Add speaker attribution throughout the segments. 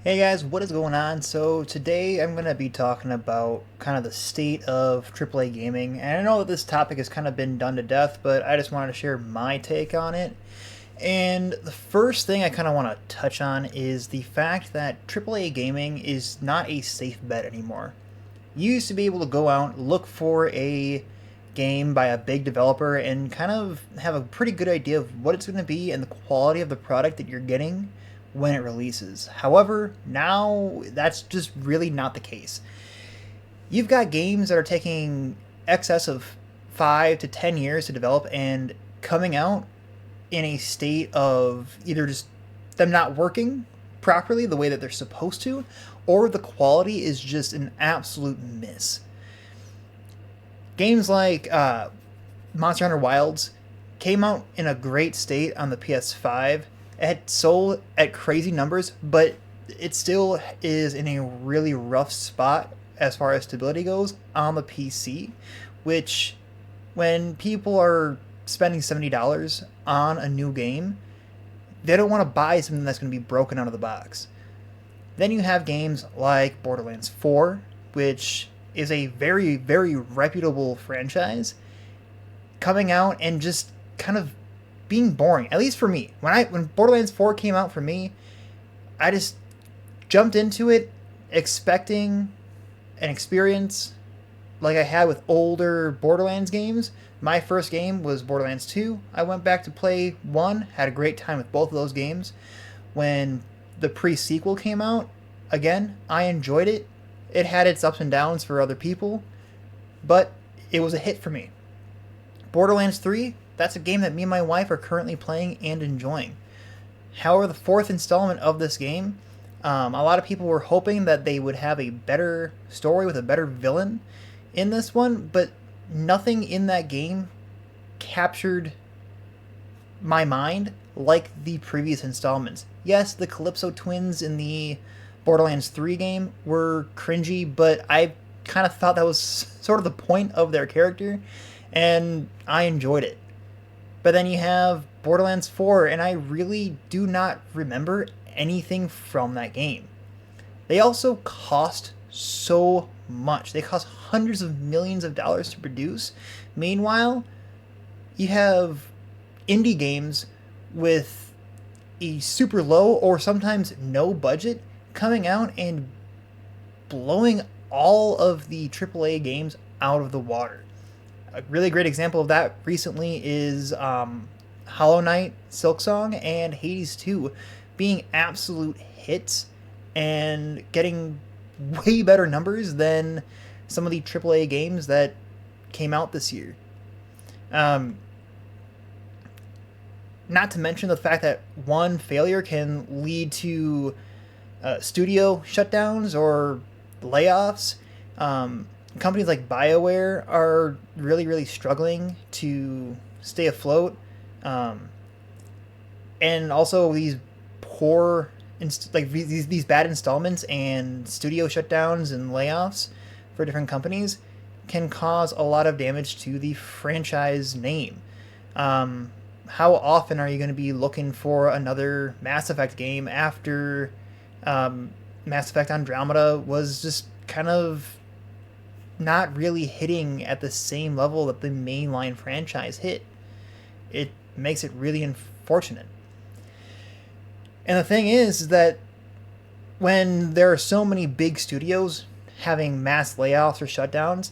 Speaker 1: Hey guys, what is going on? So today I'm going to be talking about kind of the state of AAA gaming. And I know that this topic has kind of been done to death, but I just wanted to share my take on it. And the first thing I kind of want to touch on is the fact that AAA gaming is not a safe bet anymore. You used to be able to go out, look for a game by a big developer, and kind of have a pretty good idea of what it's going to be and the quality of the product that you're getting when it releases. However, now that's just really not the case. You've got games that are taking excess of 5 to 10 years to develop and coming out in a state of either just them not working properly the way that they're supposed to, or the quality is just an absolute miss. Games like Monster Hunter Wilds came out in a great state on the PS5. It had sold at crazy numbers, but it still is in a really rough spot as far as stability goes on the PC, which when people are spending $70 on a new game, they don't want to buy something that's going to be broken out of the box. Then you have games like Borderlands 4, which is a very, very reputable franchise, coming out and just kind of being boring. At least for me, when Borderlands 4 came out for me, I just jumped into it expecting an experience like I had with older Borderlands games. My first game was Borderlands 2. I went back to play 1, had a great time with both of those games. When the pre-sequel came out, again, I enjoyed it. It had its ups and downs for other people, but it was a hit for me. Borderlands 3, that's a game that me and my wife are currently playing and enjoying. However, the fourth installment of this game, a lot of people were hoping that they would have a better story with a better villain in this one, but nothing in that game captured my mind like the previous installments. Yes, the Calypso twins in the Borderlands 3 game were cringy, but I kind of thought that was sort of the point of their character, and I enjoyed it. But then you have Borderlands 4, and I really do not remember anything from that game. They also cost so much. They cost hundreds of millions of dollars to produce. Meanwhile, you have indie games with a super low or sometimes no budget coming out and blowing all of the AAA games out of the water. A really great example of that recently is Hollow Knight, Silksong, and Hades 2 being absolute hits and getting way better numbers than some of the AAA games that came out this year. Um, Not to mention the fact that one failure can lead to studio shutdowns or layoffs. Companies like BioWare are really, really struggling to stay afloat. Um, and also these poor, these bad installments and studio shutdowns and layoffs for different companies can cause a lot of damage to the franchise name. How often are you going to be looking for another Mass Effect game after Mass Effect Andromeda was just kind of not really hitting at the same level that the mainline franchise hit? It makes it really unfortunate. And the thing is that when there are so many big studios having mass layoffs or shutdowns,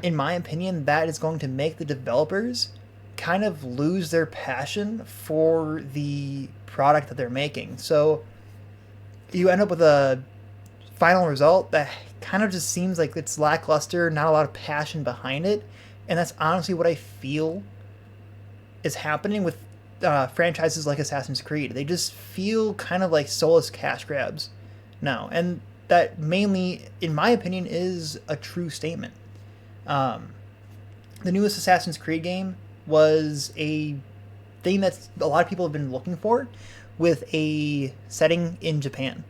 Speaker 1: in my opinion, that is going to make the developers kind of lose their passion for the product that they're making. So you end up with a final result that kind of just seems like it's lackluster, not a lot of passion behind it. And that's honestly what I feel is happening with franchises like Assassin's Creed. They just feel kind of like soulless cash grabs now. And that mainly, in my opinion, is a true statement. Um, the newest Assassin's Creed game was a thing that a lot of people have been looking for with a setting in Japan.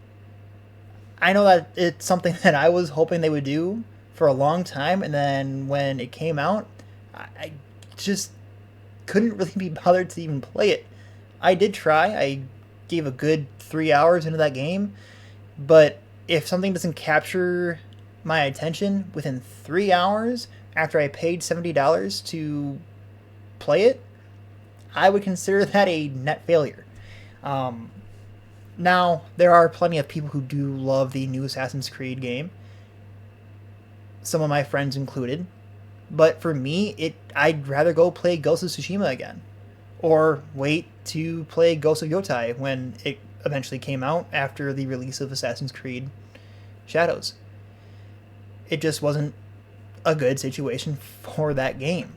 Speaker 1: I know that it's something that I was hoping they would do for a long time, and then when it came out, I just couldn't really be bothered to even play it. I did try. I gave a good 3 hours into that game, But if something doesn't capture my attention within 3 hours after I paid $70 to play it, I would consider that a net failure. Um, Now, there are plenty of people who do love the new Assassin's Creed game, some of my friends included. But for me, I'd rather go play Ghost of Tsushima again, or wait to play Ghost of Yotai when it eventually came out after the release of Assassin's Creed Shadows. It just wasn't a good situation for that game.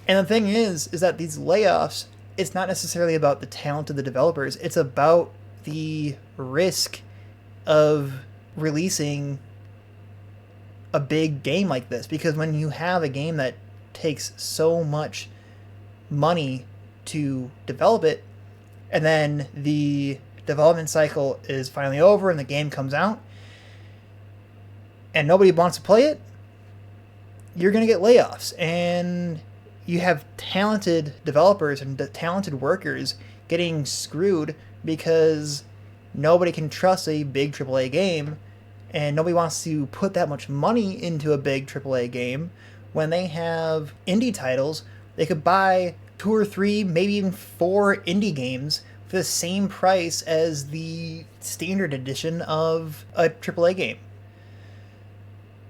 Speaker 1: And the thing is that these layoffs, it's not necessarily about the talent of the developers, it's about the risk of releasing a big game like this. Because when you have a game that takes so much money to develop it, and then the development cycle is finally over and the game comes out, and nobody wants to play it, you're going to get layoffs. And you have talented developers and talented workers getting screwed because nobody can trust a big AAA game, and nobody wants to put that much money into a big AAA game when they have indie titles. They could buy 2 or 3, maybe even 4 indie games for the same price as the standard edition of a AAA game.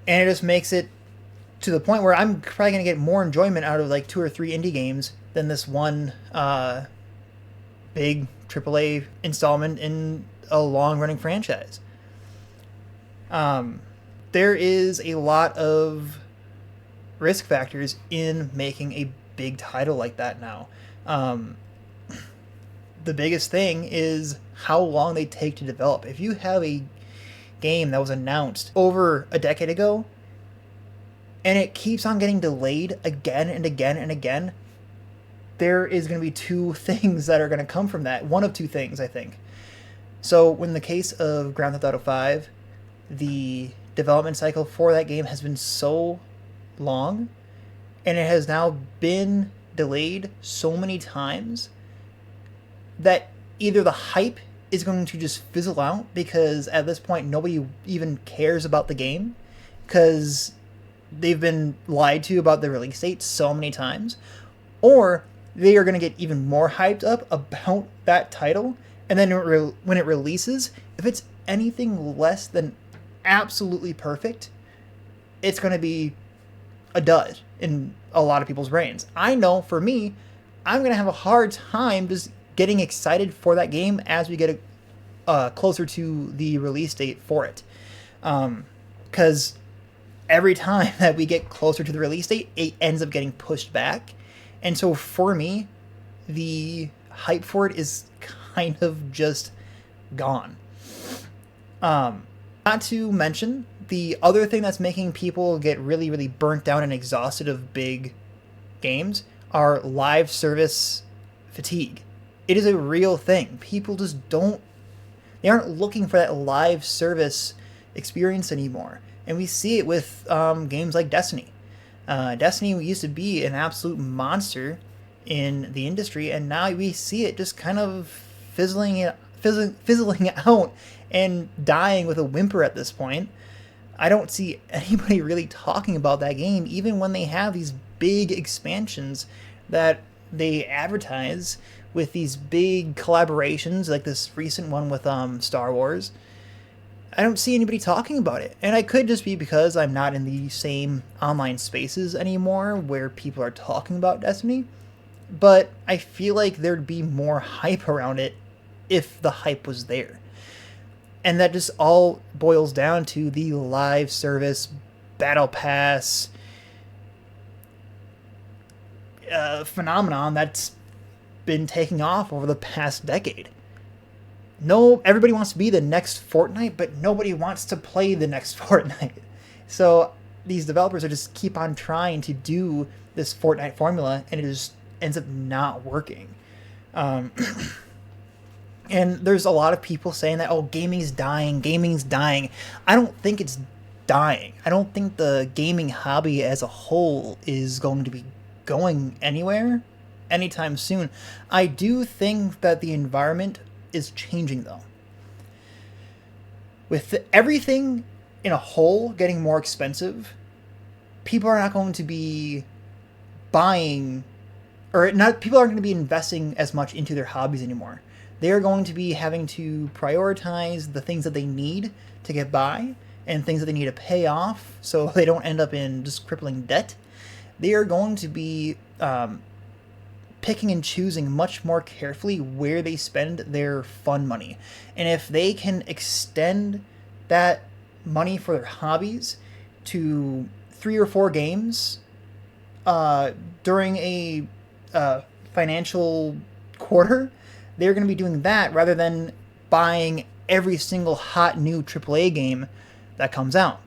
Speaker 1: And it just makes it to the point where I'm probably going to get more enjoyment out of like 2 or 3 indie games than this one big AAA installment in a long-running franchise. There is a lot of risk factors in making a big title like that now. The biggest thing is how long they take to develop. If you have a game that was announced over a decade ago, and it keeps on getting delayed again and again and again, there is going to be 2 things that are going to come from that. One of 2 things, I think. So, in the case of Grand Theft Auto 5, the development cycle for that game has been so long, and it has now been delayed so many times that either the hype is going to just fizzle out, because at this point nobody even cares about the game, because they've been lied to about the release date so many times, or they are going to get even more hyped up about that title, and then when it releases, if it's anything less than absolutely perfect, it's going to be a dud in a lot of people's brains. I know for me, I'm going to have a hard time just getting excited for that game as we get closer to the release date for it. Because every time that we get closer to the release date, it ends up getting pushed back. And so for me, the hype for it is kind of just gone. Not to mention, the other thing that's making people get really, really burnt down and exhausted of big games are live service fatigue. It is a real thing. People just they aren't looking for that live service experience anymore. And we see it with games like Destiny. Destiny used to be an absolute monster in the industry, and now we see it just kind of fizzling out and dying with a whimper at this point. I don't see anybody really talking about that game, even when they have these big expansions that they advertise with these big collaborations, like this recent one with Star Wars. I don't see anybody talking about it. And I could just be because I'm not in the same online spaces anymore where people are talking about Destiny. But I feel like there'd be more hype around it if the hype was there. And that just all boils down to the live service battle pass phenomenon that's been taking off over the past decade. No, everybody wants to be the next Fortnite, but nobody wants to play the next Fortnite. So these developers are just keep on trying to do this Fortnite formula, and it just ends up not working. And there's a lot of people saying that, oh, gaming's dying. I don't think it's dying. I don't think the gaming hobby as a whole is going to be going anywhere anytime soon. I do think that the environment is changing, though. With everything in a whole getting more expensive, people are not going to be buying, or not, people aren't going to be investing as much into their hobbies anymore. They are going to be having to prioritize the things that they need to get by and things that they need to pay off so they don't end up in just crippling debt. They are going to be picking and choosing much more carefully where they spend their fun money. And if they can extend that money for their hobbies to 3 or 4 games during a financial quarter, they're going to be doing that rather than buying every single hot new AAA game that comes out.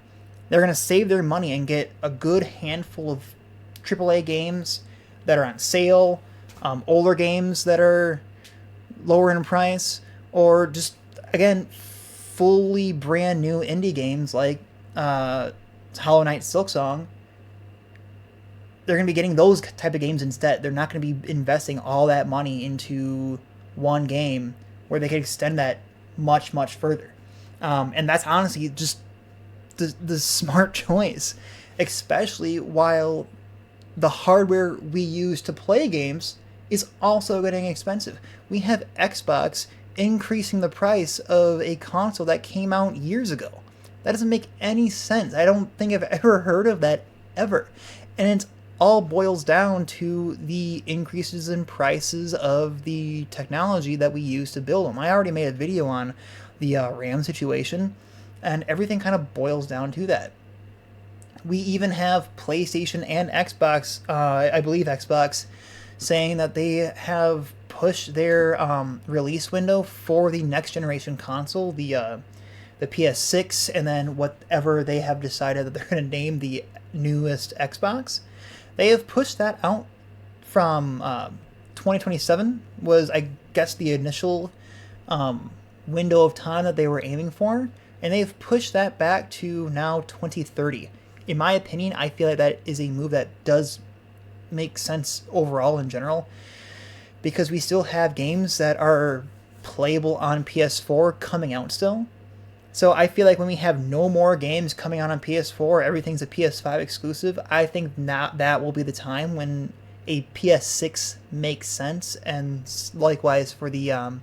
Speaker 1: They're going to save their money and get a good handful of AAA games that are on sale, older games that are lower in price, or just, again, fully brand new indie games like Hollow Knight Silksong. They're going to be getting those type of games instead. They're not going to be investing all that money into one game where they could extend that much, much further. And that's honestly just the smart choice, especially while the hardware we use to play games is also getting expensive. We have Xbox increasing the price of a console that came out years ago. That doesn't make any sense. I don't think I've ever heard of that ever. And it all boils down to the increases in prices of the technology that we use to build them. I already made a video on the RAM situation, and everything kind of boils down to that. We even have PlayStation and Xbox, I believe Xbox, saying that they have pushed their release window for the next generation console, the PS6, and then whatever they have decided that they're going to name the newest Xbox. They have pushed that out from 2027 was, I guess, the initial window of time that they were aiming for, and they've pushed that back to now 2030. In my opinion, I feel like that is a move that does make sense overall in general, because we still have games that are playable on PS4 coming out still. So I feel like when we have no more games coming out on PS4, everything's a PS5 exclusive, I think now that will be the time when a PS6 makes sense, and likewise for the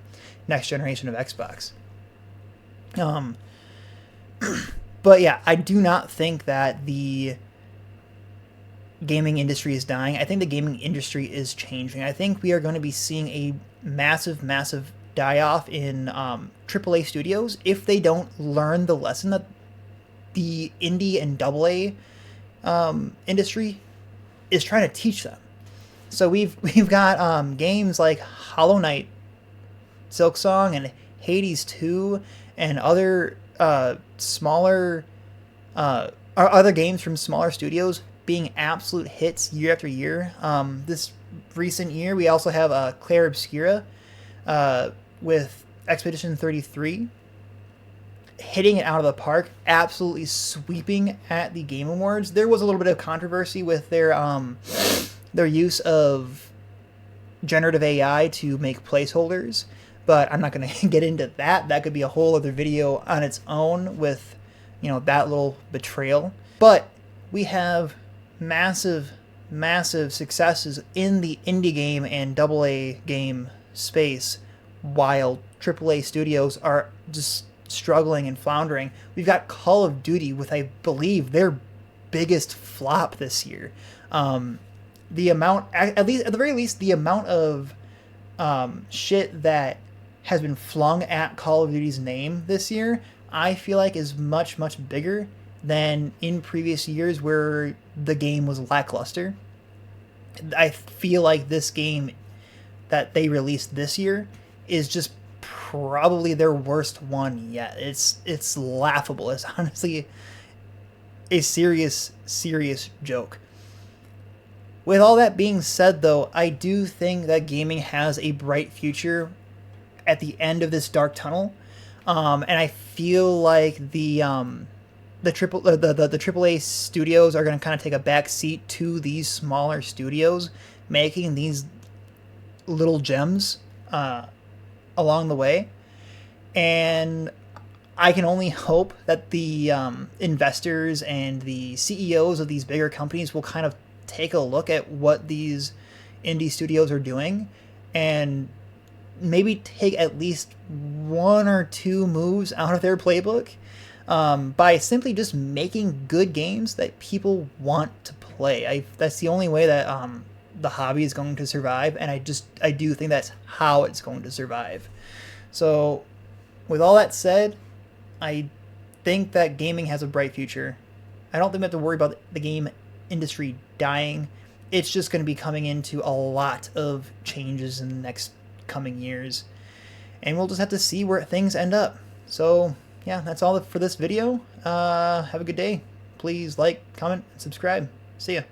Speaker 1: next generation of Xbox. But yeah, I do not think that the gaming industry is dying. I think the gaming industry is changing. I think we are going to be seeing a massive, massive die-off in AAA studios if they don't learn the lesson that the indie and AA industry is trying to teach them. So we've got games like Hollow Knight, Silksong, and Hades 2, and other smaller or other games from smaller studios being absolute hits year after year. This recent year, we also have Clair Obscura with Expedition 33 hitting it out of the park, absolutely sweeping at the Game Awards. There was a little bit of controversy with their use of generative AI to make placeholders, but I'm not going to get into that. That could be a whole other video on its own with, that little betrayal. But we have massive, massive successes in the indie game and AA game space, while AAA studios are just struggling and floundering. We've got Call of Duty with, I believe, their biggest flop this year. The amount, at the very least, the amount of shit that has been flung at Call of Duty's name this year, I feel like is much, much bigger than in previous years where the game was lackluster. I feel like this game that they released this year is just probably their worst one yet. It's laughable. It's honestly a serious, serious joke. With all that being said, though, I do think that gaming has a bright future at the end of this dark tunnel, and I feel like the AAA studios are going to kind of take a back seat to these smaller studios, making these little gems along the way. And I can only hope that the investors and the CEOs of these bigger companies will kind of take a look at what these indie studios are doing and maybe take at least one or two moves out of their playbook by simply just making good games that people want to play. That's the only way that the hobby is going to survive, and I do think that's how it's going to survive. So, with all that said, I think that gaming has a bright future. I don't think we have to worry about the game industry dying. It's just going to be coming into a lot of changes in the next coming years. And we'll just have to see where things end up. So, yeah, that's all for this video. Have a good day. Please like, comment, and subscribe. See ya.